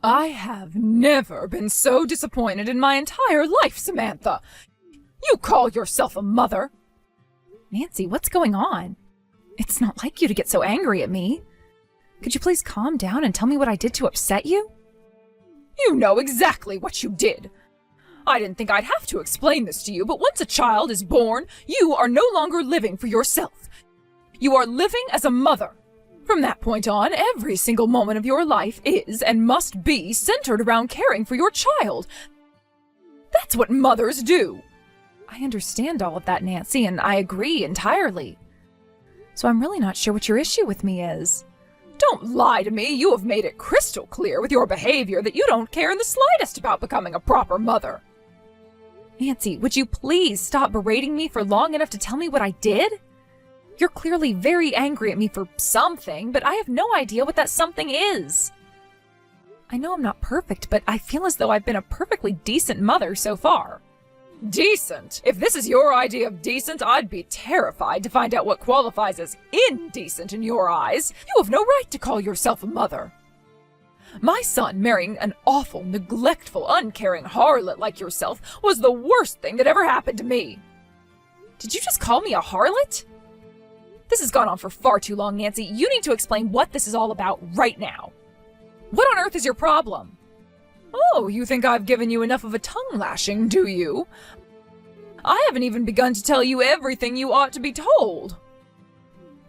I have never been so disappointed in my entire life, Samantha. You call yourself a mother? Nancy, what's going on? It's not like you to get so angry at me. Could you please calm down and tell me what I did to upset you? You know exactly what you did. I didn't think I'd have to explain this to you, but once a child is born, you are no longer living for yourself. You are living as a mother. From that point on, every single moment of your life is and must be centered around caring for your child. That's what mothers do. I understand all of that, Nancy, and I agree entirely. So I'm really not sure what your issue with me is. Don't lie to me. You have made it crystal clear with your behavior that you don't care in the slightest about becoming a proper mother. Nancy, would you please stop berating me for long enough to tell me what I did? You're clearly very angry at me for something, but I have no idea what that something is. I know I'm not perfect, but I feel as though I've been a perfectly decent mother so far. Decent? If this is your idea of decent, I'd be terrified to find out what qualifies as indecent in your eyes. You have no right to call yourself a mother. My son marrying an awful, neglectful, uncaring harlot like yourself was the worst thing that ever happened to me. Did you just call me a harlot? This has gone on for far too long, Nancy. You need to explain what this is all about right now. What on earth is your problem? Oh, you think I've given you enough of a tongue lashing, do you? I haven't even begun to tell you everything you ought to be told.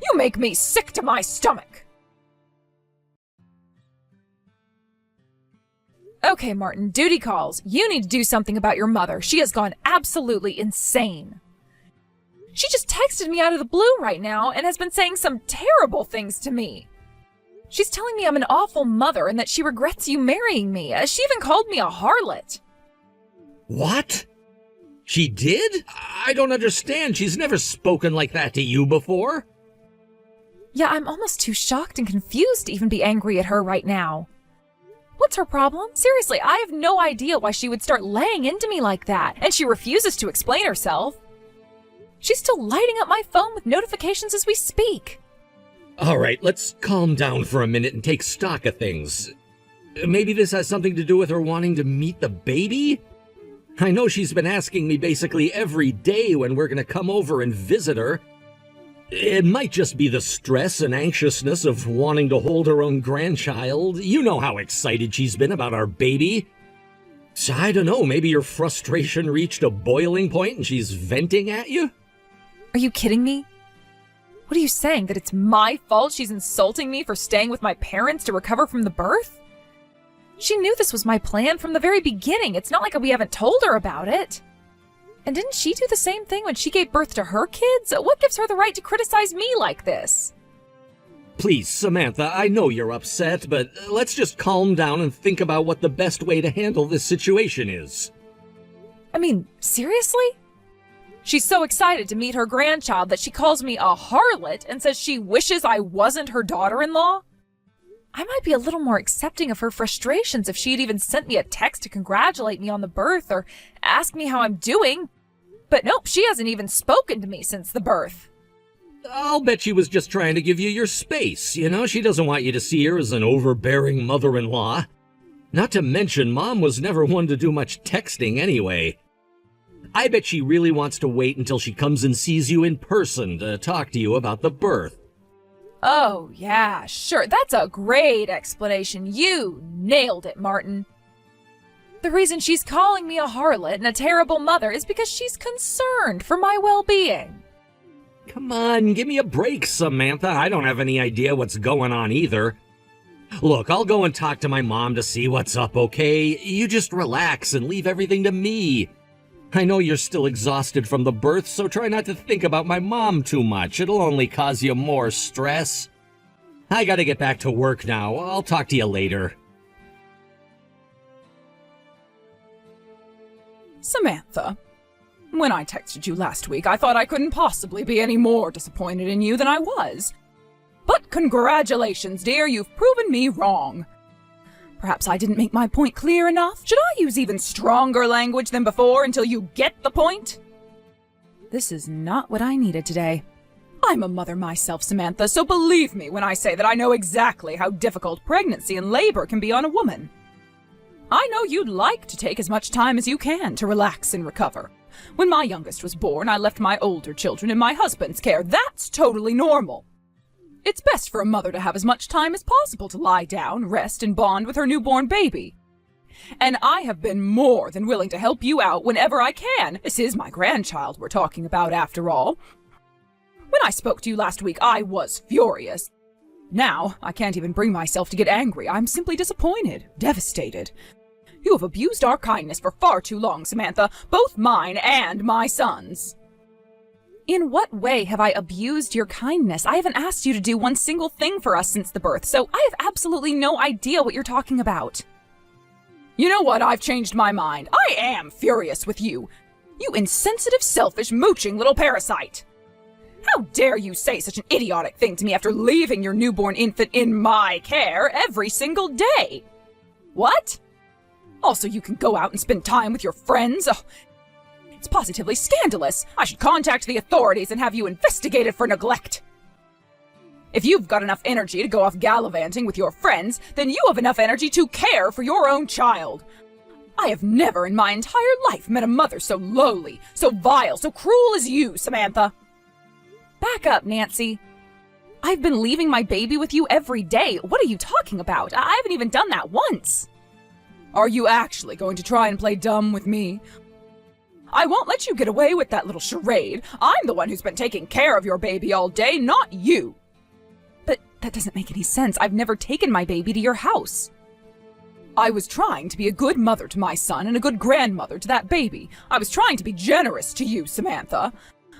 You make me sick to my stomach. Okay, Martin, duty calls. You need to do something about your mother. She has gone absolutely insane. She just texted me out of the blue right now and has been saying some terrible things to me. She's telling me I'm an awful mother and that she regrets you marrying me. She even called me a harlot. What? She did? I don't understand. She's never spoken like that to you before. Yeah, I'm almost too shocked and confused to even be angry at her right now. What's her problem? Seriously, I have no idea why she would start laying into me like that, and she refuses to explain herself. She's still lighting up my phone with notifications as we speak. All right, let's calm down for a minute and take stock of things. Maybe this has something to do with her wanting to meet the baby? I know she's been asking me basically every day when we're going to come over and visit her. It might just be the stress and anxiousness of wanting to hold her own grandchild. You know how excited she's been about our baby. So I don't know, maybe your frustration reached a boiling point and she's venting at you? Are you kidding me? What are you saying, that it's my fault she's insulting me for staying with my parents to recover from the birth? She knew this was my plan from the very beginning. It's not like we haven't told her about it. And didn't she do the same thing when she gave birth to her kids? What gives her the right to criticize me like this? Please, Samantha, I know you're upset, but let's just calm down and think about what the best way to handle this situation is. I mean, seriously? She's so excited to meet her grandchild that she calls me a harlot and says she wishes I wasn't her daughter-in-law? I might be a little more accepting of her frustrations if she'd even sent me a text to congratulate me on the birth or ask me how I'm doing. But nope, she hasn't even spoken to me since the birth. I'll bet she was just trying to give you your space, you know? She doesn't want you to see her as an overbearing mother-in-law. Not to mention, Mom was never one to do much texting anyway. I bet she really wants to wait until she comes and sees you in person to talk to you about the birth. Oh, yeah, sure. That's a great explanation. You nailed it, Martin. The reason she's calling me a harlot and a terrible mother is because she's concerned for my well-being. Come on, give me a break, Samantha. I don't have any idea what's going on either. Look, I'll go and talk to my mom to see what's up, okay? You just relax and leave everything to me. I know you're still exhausted from the birth, so try not to think about my mom too much. It'll only cause you more stress. I gotta get back to work now. I'll talk to you later. Samantha, when I texted you last week, I thought I couldn't possibly be any more disappointed in you than I was. But congratulations, dear, you've proven me wrong. Perhaps I didn't make my point clear enough. Should I use even stronger language than before until you get the point? This is not what I needed today. I'm a mother myself, Samantha, so believe me when I say that I know exactly how difficult pregnancy and labor can be on a woman. I know you'd like to take as much time as you can to relax and recover. When my youngest was born, I left my older children in my husband's care. That's totally normal. It's best for a mother to have as much time as possible to lie down, rest, and bond with her newborn baby. And I have been more than willing to help you out whenever I can. This is my grandchild we're talking about, after all. When I spoke to you last week, I was furious. Now, I can't even bring myself to get angry. I'm simply disappointed, devastated. You have abused our kindness for far too long, Samantha, both mine and my son's. In what way have I abused your kindness? I haven't asked you to do one single thing for us since the birth, so I have absolutely no idea what you're talking about. You know what? I've changed my mind. I am furious with you. You insensitive, selfish, mooching little parasite. How dare you say such an idiotic thing to me after leaving your newborn infant in my care every single day? What? Also, you can go out and spend time with your friends? Oh, it's positively scandalous. I should contact the authorities and have you investigated for neglect. If you've got enough energy to go off gallivanting with your friends, then you have enough energy to care for your own child. I have never in my entire life met a mother so lowly, so vile, so cruel as you, Samantha. Back up, Nancy. I've been leaving my baby with you every day. What are you talking about? I haven't even done that once. Are you actually going to try and play dumb with me? I won't let you get away with that little charade. I'm the one who's been taking care of your baby all day, not you. But that doesn't make any sense. I've never taken my baby to your house. I was trying to be a good mother to my son and a good grandmother to that baby. I was trying to be generous to you, Samantha.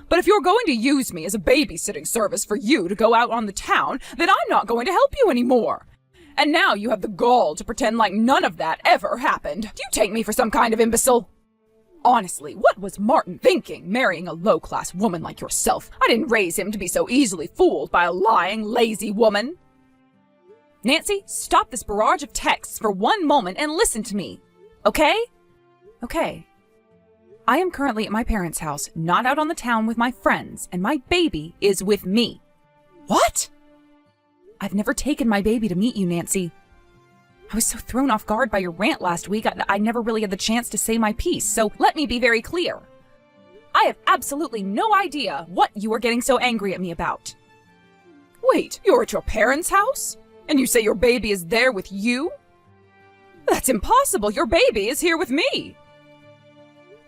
But if you're going to use me as a babysitting service for you to go out on the town, then I'm not going to help you anymore. And now you have the gall to pretend like none of that ever happened. Do you take me for some kind of imbecile? Honestly, what was Martin thinking, marrying a low-class woman like yourself? I didn't raise him to be so easily fooled by a lying, lazy woman. Nancy, stop this barrage of texts for one moment and listen to me. Okay? Okay. I am currently at my parents' house, not out on the town with my friends, and my baby is with me. What? I've never taken my baby to meet you, Nancy. I was so thrown off guard by your rant last week, I never really had the chance to say my piece, so let me be very clear. I have absolutely no idea what you are getting so angry at me about. Wait, you're at your parents' house? And you say your baby is there with you? That's impossible. Your baby is here with me.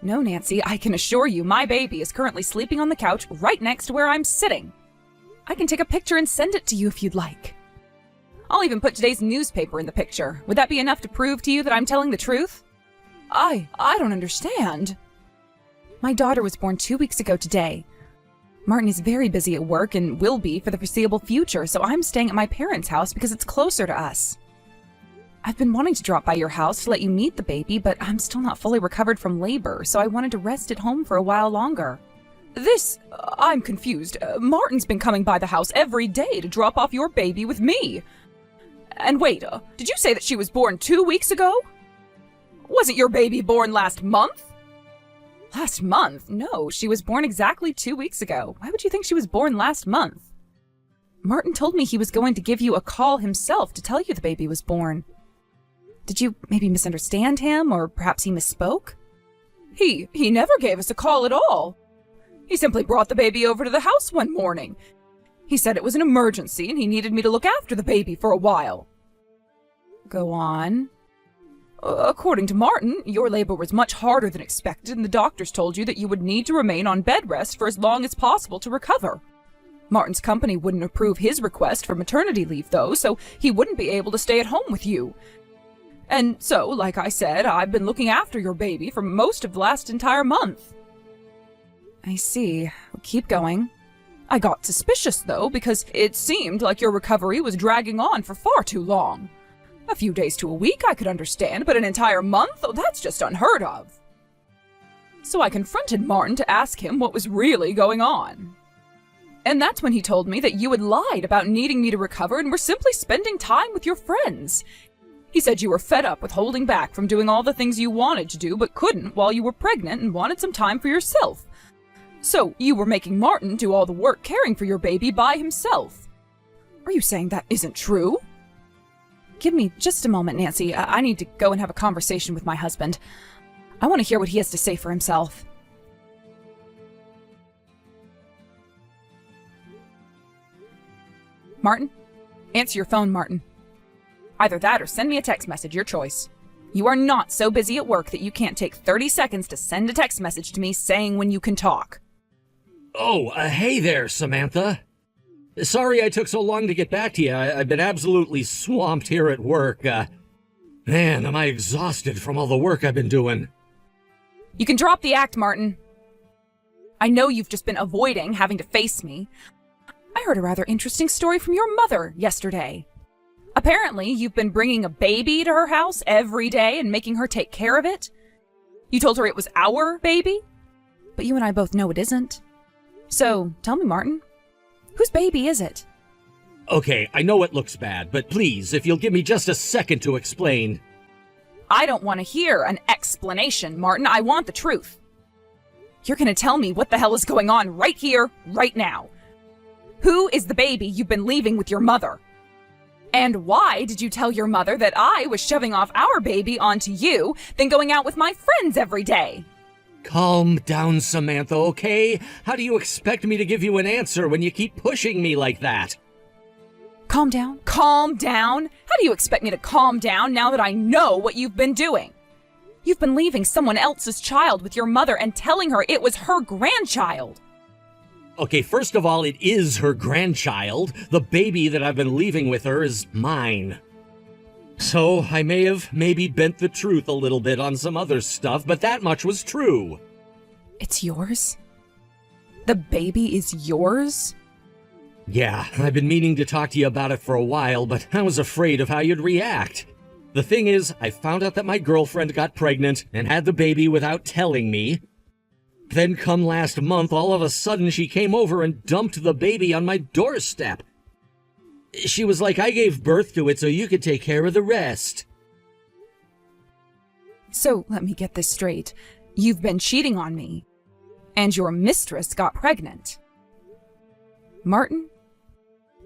No, Nancy, I can assure you my baby is currently sleeping on the couch right next to where I'm sitting. I can take a picture and send it to you if you'd like. I'll even put today's newspaper in the picture. Would that be enough to prove to you that I'm telling the truth? I don't understand. My daughter was born 2 weeks ago today. Martin is very busy at work and will be for the foreseeable future, so I'm staying at my parents' house because it's closer to us. I've been wanting to drop by your house to let you meet the baby, but I'm still not fully recovered from labor, so I wanted to rest at home for a while longer. I'm confused. Martin's been coming by the house every day to drop off your baby with me. And wait, did you say that she was born 2 weeks ago? Wasn't your baby born last month? Last month? No, she was born exactly 2 weeks ago. Why would you think she was born last month? Martin told me he was going to give you a call himself to tell you the baby was born. Did you maybe misunderstand him, or perhaps he misspoke? He never gave us a call at all. He simply brought the baby over to the house one morning. He said it was an emergency and he needed me to look after the baby for a while. Go on. According to Martin, your labor was much harder than expected and the doctors told you that you would need to remain on bed rest for as long as possible to recover. Martin's company wouldn't approve his request for maternity leave, though, so he wouldn't be able to stay at home with you. And so, like I said, I've been looking after your baby for most of the last entire month. I see. Well, keep going. I got suspicious, though, because it seemed like your recovery was dragging on for far too long. A few days to a week I could understand, but an entire month? Oh, that's just unheard of. So I confronted Martin to ask him what was really going on. And that's when he told me that you had lied about needing me to recover and were simply spending time with your friends. He said you were fed up with holding back from doing all the things you wanted to do but couldn't while you were pregnant and wanted some time for yourself. So you were making Martin do all the work caring for your baby by himself. Are you saying that isn't true? give me just a moment, Nancy. I need to go and have a conversation with my husband. I want to hear what he has to say for himself. Martin? Answer your phone, Martin. Either that or send me a text message, your choice. You are not so busy at work that you can't take 30 seconds to send a text message to me saying when you can talk. Oh, hey there, Samantha. Sorry I took so long to get back to you. I've been absolutely swamped here at work. Man, am I exhausted from all the work I've been doing. You can drop the act, Martin. I know you've just been avoiding having to face me. I heard a rather interesting story from your mother yesterday. Apparently, you've been bringing a baby to her house every day and making her take care of it. You told her it was our baby, but you and I both know it isn't. So, tell me, Martin, whose baby is it? Okay, I know it looks bad, but please, if you'll give me just a second to explain. I don't want to hear an explanation, Martin. I want the truth. You're going to tell me what the hell is going on right here, right now. Who is the baby you've been leaving with your mother? And why did you tell your mother that I was shoving off our baby onto you, then going out with my friends every day? Calm down, Samantha, okay? How do you expect me to give you an answer when you keep pushing me like that? Calm down? Calm down? How do you expect me to calm down now that I know what you've been doing? You've been leaving someone else's child with your mother and telling her it was her grandchild. Okay, first of all, it is her grandchild. The baby that I've been leaving with her is mine. So I may have maybe bent the truth a little bit on some other stuff, but that much was true. It's yours? The baby is yours? Yeah, I've been meaning to talk to you about it for a while, but I was afraid of how you'd react. The thing is, I found out that my girlfriend got pregnant and had the baby without telling me. Then come last month, all of a sudden she came over and dumped the baby on my doorstep. She was like, I gave birth to it so you could take care of the rest. So, let me get this straight. You've been cheating on me, and your mistress got pregnant. Martin?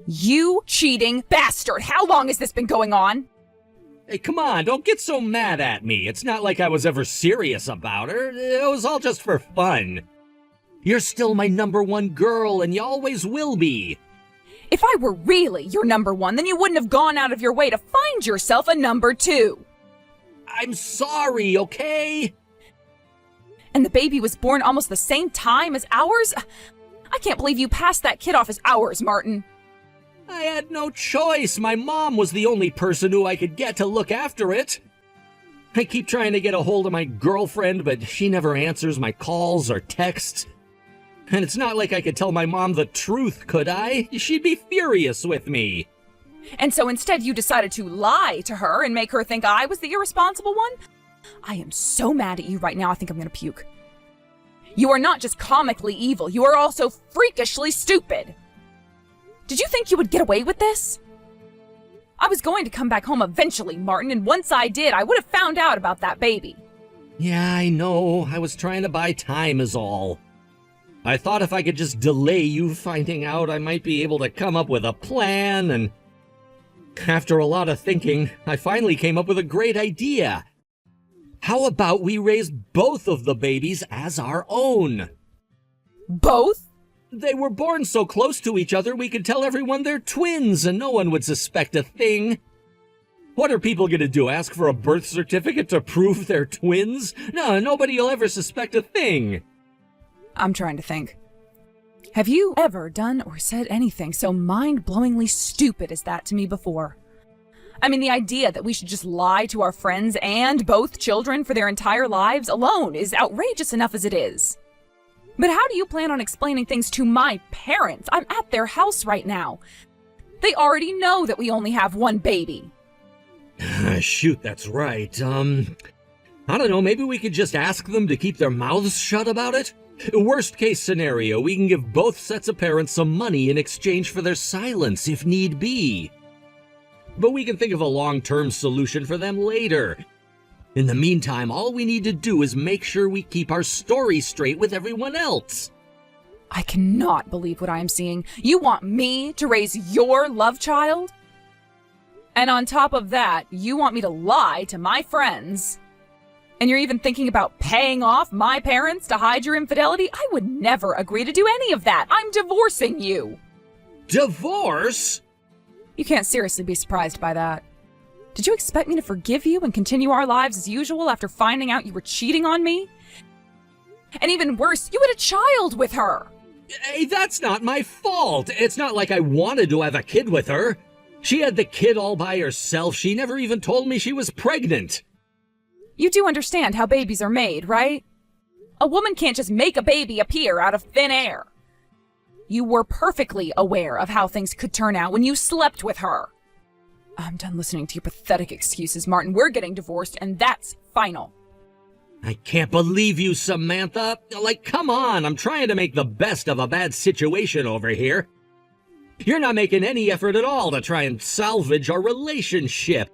You cheating bastard! How long has this been going on? Hey, come on, don't get so mad at me. It's not like I was ever serious about her. It was all just for fun. You're still my #1 girl, and you always will be. If I were really your #1, then you wouldn't have gone out of your way to find yourself a #2. I'm sorry, okay? And the baby was born almost the same time as ours? I can't believe you passed that kid off as ours, Martin. I had no choice. My mom was the only person who I could get to look after it. I keep trying to get a hold of my girlfriend, but she never answers my calls or texts. And it's not like I could tell my mom the truth, could I? She'd be furious with me. And so instead you decided to lie to her and make her think I was the irresponsible one? I am so mad at you right now, I think I'm gonna puke. You are not just comically evil, you are also freakishly stupid. Did you think you would get away with this? I was going to come back home eventually, Martin, and once I did, I would have found out about that baby. Yeah, I know. I was trying to buy time is all. I thought if I could just delay you finding out, I might be able to come up with a plan, and after a lot of thinking, I finally came up with a great idea. How about we raise both of the babies as our own? Both? They were born so close to each other we could tell everyone they're twins and no one would suspect a thing. What are people gonna do, ask for a birth certificate to prove they're twins? No, nobody will ever suspect a thing. I'm trying to think. Have you ever done or said anything so mind-blowingly stupid as that to me before? I mean, the idea that we should just lie to our friends and both children for their entire lives alone is outrageous enough as it is. But how do you plan on explaining things to my parents? I'm at their house right now. They already know that we only have one baby. Shoot, that's right. I don't know, maybe we could just ask them to keep their mouths shut about it? Worst case scenario, we can give both sets of parents some money in exchange for their silence if need be. But we can think of a long-term solution for them later. In the meantime, all we need to do is make sure we keep our story straight with everyone else. I cannot believe what I am seeing. You want me to raise your love child? And on top of that, you want me to lie to my friends. And you're even thinking about paying off my parents to hide your infidelity? I would never agree to do any of that. I'm divorcing you. Divorce? You can't seriously be surprised by that. Did you expect me to forgive you and continue our lives as usual after finding out you were cheating on me? And even worse, you had a child with her. Hey, that's not my fault. It's not like I wanted to have a kid with her. She had the kid all by herself. She never even told me she was pregnant. You do understand how babies are made, right? A woman can't just make a baby appear out of thin air. You were perfectly aware of how things could turn out when you slept with her. I'm done listening to your pathetic excuses, Martin. We're getting divorced, and that's final. I can't believe you, Samantha. Like, come on, I'm trying to make the best of a bad situation over here. You're not making any effort at all to try and salvage our relationship.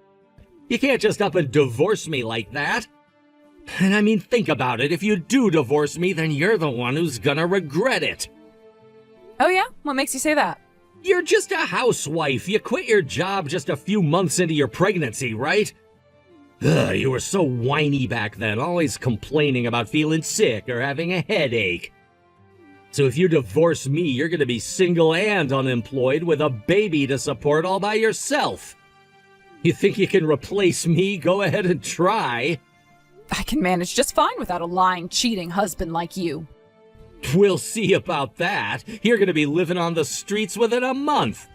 You can't just up and divorce me like that. And I mean, think about it. If you do divorce me, then you're the one who's gonna regret it. Oh yeah? What makes you say that? You're just a housewife. You quit your job just a few months into your pregnancy, right? Ugh, you were so whiny back then, always complaining about feeling sick or having a headache. So if you divorce me, you're gonna be single and unemployed with a baby to support all by yourself. You think you can replace me? Go ahead and try. I can manage just fine without a lying, cheating husband like you. We'll see about that. You're gonna be living on the streets within a month.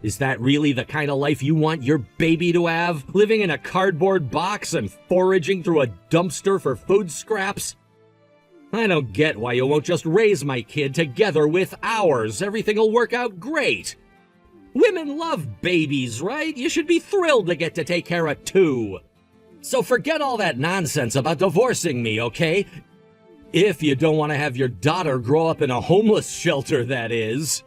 Is that really the kind of life you want your baby to have? Living in a cardboard box and foraging through a dumpster for food scraps? I don't get why you won't just raise my kid together with ours. Everything will work out great. Women love babies, right? You should be thrilled to get to take care of two. So forget all that nonsense about divorcing me, okay? If you don't want to have your daughter grow up in a homeless shelter, that is.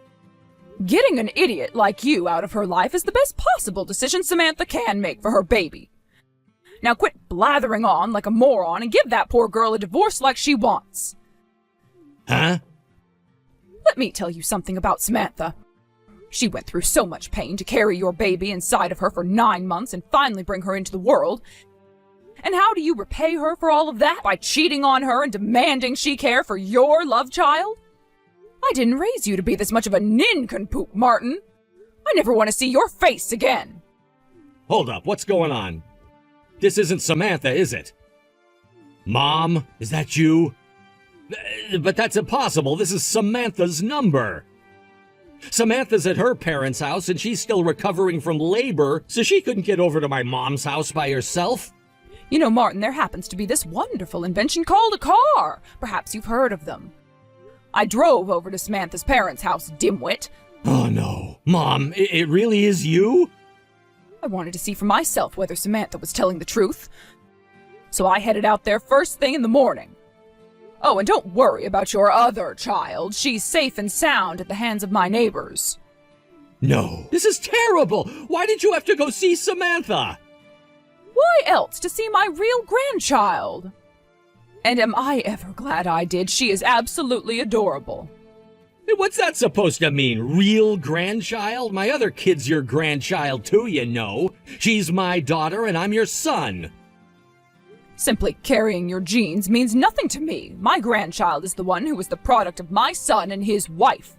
Getting an idiot like you out of her life is the best possible decision Samantha can make for her baby. Now quit blathering on like a moron and give that poor girl a divorce like she wants. Huh? Let me tell you something about Samantha. She went through so much pain to carry your baby inside of her for 9 months and finally bring her into the world. And how do you repay her for all of that? By cheating on her and demanding she care for your love child? I didn't raise you to be this much of a nincompoop, Martin. I never want to see your face again. Hold up, what's going on? This isn't Samantha, is it? Mom, is that you? But that's impossible. This is Samantha's number. Samantha's at her parents' house and she's still recovering from labor, so she couldn't get over to my mom's house by herself. You know, Martin, there happens to be this wonderful invention called a car. Perhaps you've heard of them. I drove over to Samantha's parents' house, dimwit. Oh no. Mom, it really is you? I wanted to see for myself whether Samantha was telling the truth. So I headed out there first thing in the morning. Oh, and don't worry about your other child. She's safe and sound at the hands of my neighbors. No. This is terrible. Why did you have to go see Samantha? Why else to see my real grandchild? And am I ever glad I did? She is absolutely adorable. What's that supposed to mean? Real grandchild? My other kid's your grandchild too, you know. She's my daughter and I'm your son. Simply carrying your genes means nothing to me. My grandchild is the one who was the product of my son and his wife.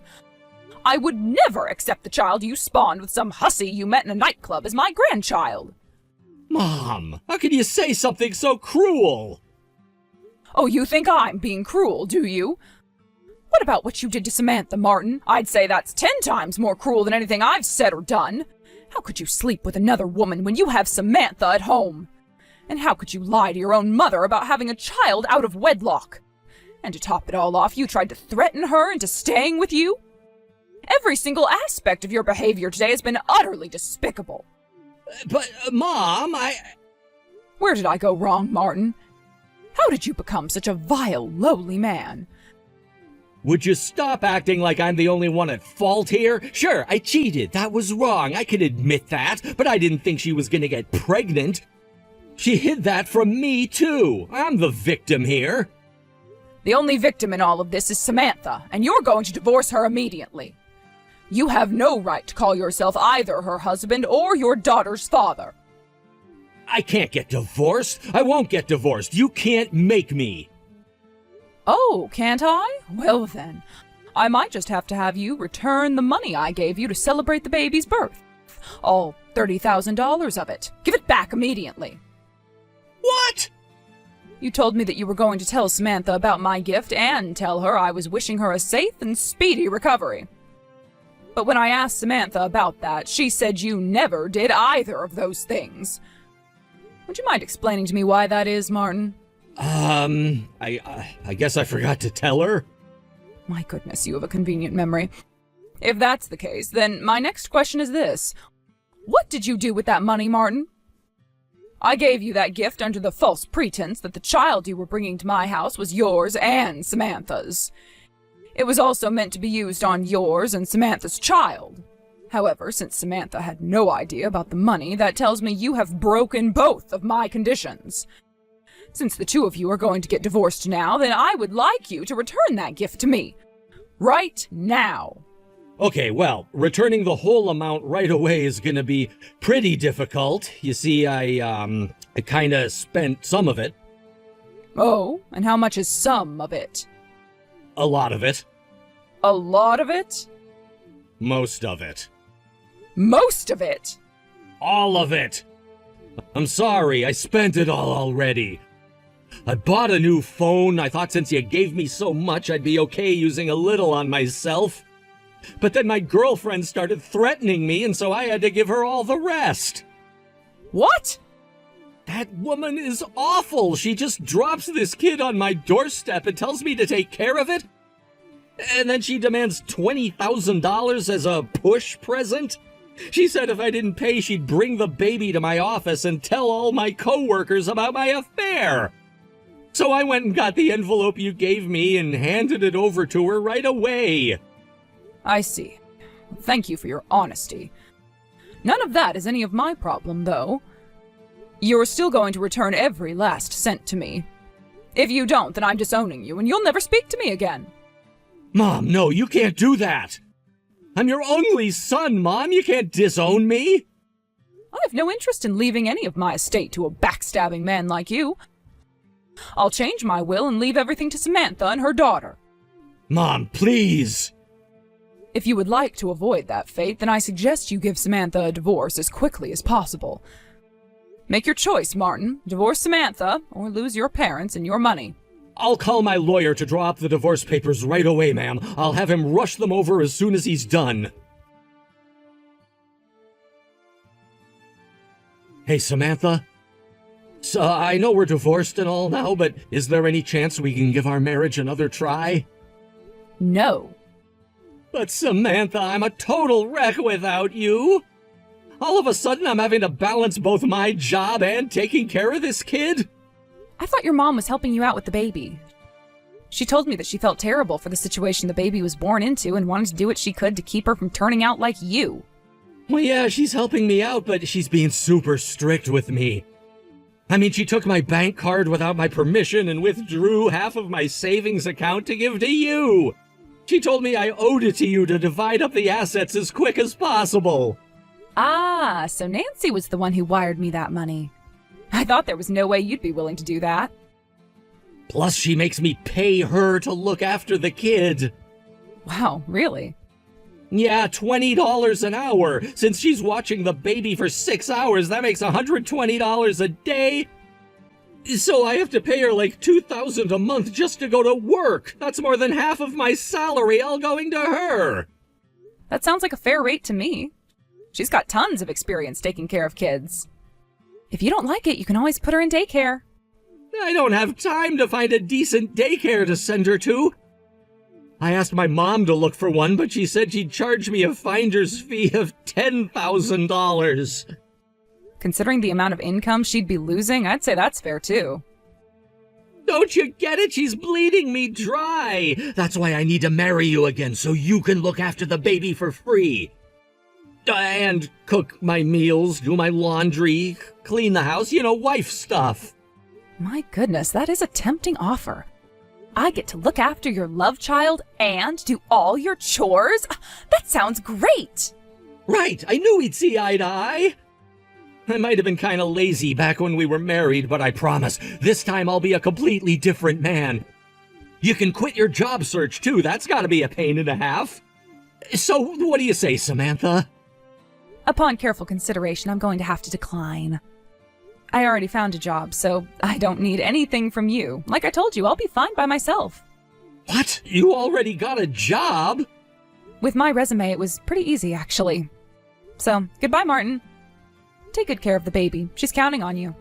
I would never accept the child you spawned with some hussy you met in a nightclub as my grandchild. Mom, how can you say something so cruel? Oh, you think I'm being cruel, do you? What about what you did to Samantha, Martin? I'd say that's 10 times more cruel than anything I've said or done. How could you sleep with another woman when you have Samantha at home? And how could you lie to your own mother about having a child out of wedlock? And to top it all off, you tried to threaten her into staying with you? Every single aspect of your behavior today has been utterly despicable. But, Mom, Where did I go wrong, Martin? How did you become such a vile, lowly man? Would you stop acting like I'm the only one at fault here? Sure, I cheated. That was wrong. I can admit that. But I didn't think she was gonna get pregnant. She hid that from me, too. I'm the victim here. The only victim in all of this is Samantha, and you're going to divorce her immediately. You have no right to call yourself either her husband or your daughter's father. I can't get divorced. I won't get divorced. You can't make me. Oh, can't I? Well then, I might just have to have you return the money I gave you to celebrate the baby's birth. All $30,000 of it. Give it back immediately. What? You told me that you were going to tell Samantha about my gift and tell her I was wishing her a safe and speedy recovery. But when I asked Samantha about that, she said you never did either of those things. Would you mind explaining to me why that is, Martin? I guess I forgot to tell her. My goodness, you have a convenient memory. If that's the case, then my next question is this. What did you do with that money, Martin? I gave you that gift under the false pretense that the child you were bringing to my house was yours and Samantha's. It was also meant to be used on yours and Samantha's child. However, since Samantha had no idea about the money, that tells me you have broken both of my conditions. Since the two of you are going to get divorced now, then I would like you to return that gift to me. Right now. Okay, well, returning the whole amount right away is gonna be pretty difficult. You see, I kinda spent some of it. Oh, and how much is some of it? A lot of it. A lot of it? Most of it. Most of it? All of it! I'm sorry, I spent it all already. I bought a new phone. I thought since you gave me so much, I'd be okay using a little on myself. But then my girlfriend started threatening me, and so I had to give her all the rest. What? That woman is awful. She just drops this kid on my doorstep and tells me to take care of it. And then she demands $20,000 as a push present. She said if I didn't pay, she'd bring the baby to my office and tell all my coworkers about my affair. So I went and got the envelope you gave me and handed it over to her right away. I see. Thank you for your honesty. None of that is any of my problem, though. You're still going to return every last cent to me. If you don't, then I'm disowning you, and you'll never speak to me again. Mom, no, you can't do that. I'm your only son, Mom. You can't disown me. I have no interest in leaving any of my estate to a backstabbing man like you. I'll change my will and leave everything to Samantha and her daughter. Mom, please. If you would like to avoid that fate, then I suggest you give Samantha a divorce as quickly as possible. Make your choice, Martin. Divorce Samantha, or lose your parents and your money. I'll call my lawyer to draw up the divorce papers right away, ma'am. I'll have him rush them over as soon as he's done. Hey, Samantha. So, I know we're divorced and all now, but is there any chance we can give our marriage another try? No. But Samantha, I'm a total wreck without you. All of a sudden, I'm having to balance both my job and taking care of this kid. I thought your mom was helping you out with the baby. She told me that she felt terrible for the situation the baby was born into and wanted to do what she could to keep her from turning out like you. Well, yeah, she's helping me out, but she's being super strict with me. I mean, she took my bank card without my permission and withdrew half of my savings account to give to you. She told me I owed it to you to divide up the assets as quick as possible. Ah, so Nancy was the one who wired me that money. I thought there was no way you'd be willing to do that. Plus, she makes me pay her to look after the kid. Wow, really? Yeah, $20 an hour. Since she's watching the baby for 6 hours, that makes $120 a day. So I have to pay her like $2,000 a month just to go to work. That's more than half of my salary all going to her. That sounds like a fair rate to me. She's got tons of experience taking care of kids. If you don't like it, you can always put her in daycare. I don't have time to find a decent daycare to send her to. I asked my mom to look for one, but she said she'd charge me a finder's fee of $10,000. Considering the amount of income she'd be losing, I'd say that's fair too. Don't you get it? She's bleeding me dry. That's why I need to marry you again, so you can look after the baby for free. And cook my meals, do my laundry, clean the house, wife stuff. My goodness, that is a tempting offer. I get to look after your love child and do all your chores? That sounds great! Right, I knew we'd see eye to eye. I might have been kind of lazy back when we were married, but I promise, this time I'll be a completely different man. You can quit your job search too, that's gotta be a pain and a half. So, what do you say, Samantha? Upon careful consideration, I'm going to have to decline. I already found a job, so I don't need anything from you. Like I told you, I'll be fine by myself. What? You already got a job? With my resume, it was pretty easy, actually. So, goodbye, Martin. Take good care of the baby. She's counting on you.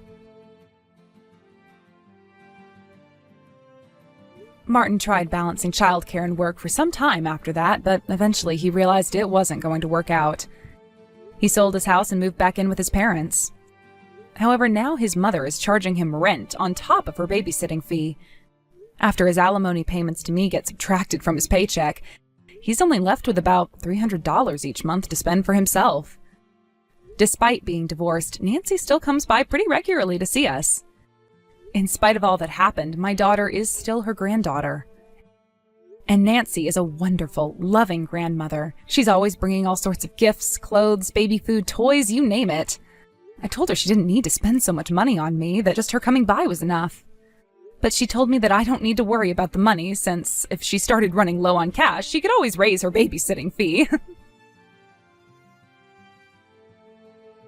Martin tried balancing childcare and work for some time after that, but eventually he realized it wasn't going to work out. He sold his house and moved back in with his parents. However, now his mother is charging him rent on top of her babysitting fee. After his alimony payments to me get subtracted from his paycheck, he's only left with about $300 each month to spend for himself. Despite being divorced, Nancy still comes by pretty regularly to see us. In spite of all that happened, my daughter is still her granddaughter. And Nancy is a wonderful, loving grandmother. She's always bringing all sorts of gifts, clothes, baby food, toys, you name it. I told her she didn't need to spend so much money on me, that just her coming by was enough. But she told me that I don't need to worry about the money, since if she started running low on cash, she could always raise her babysitting fee.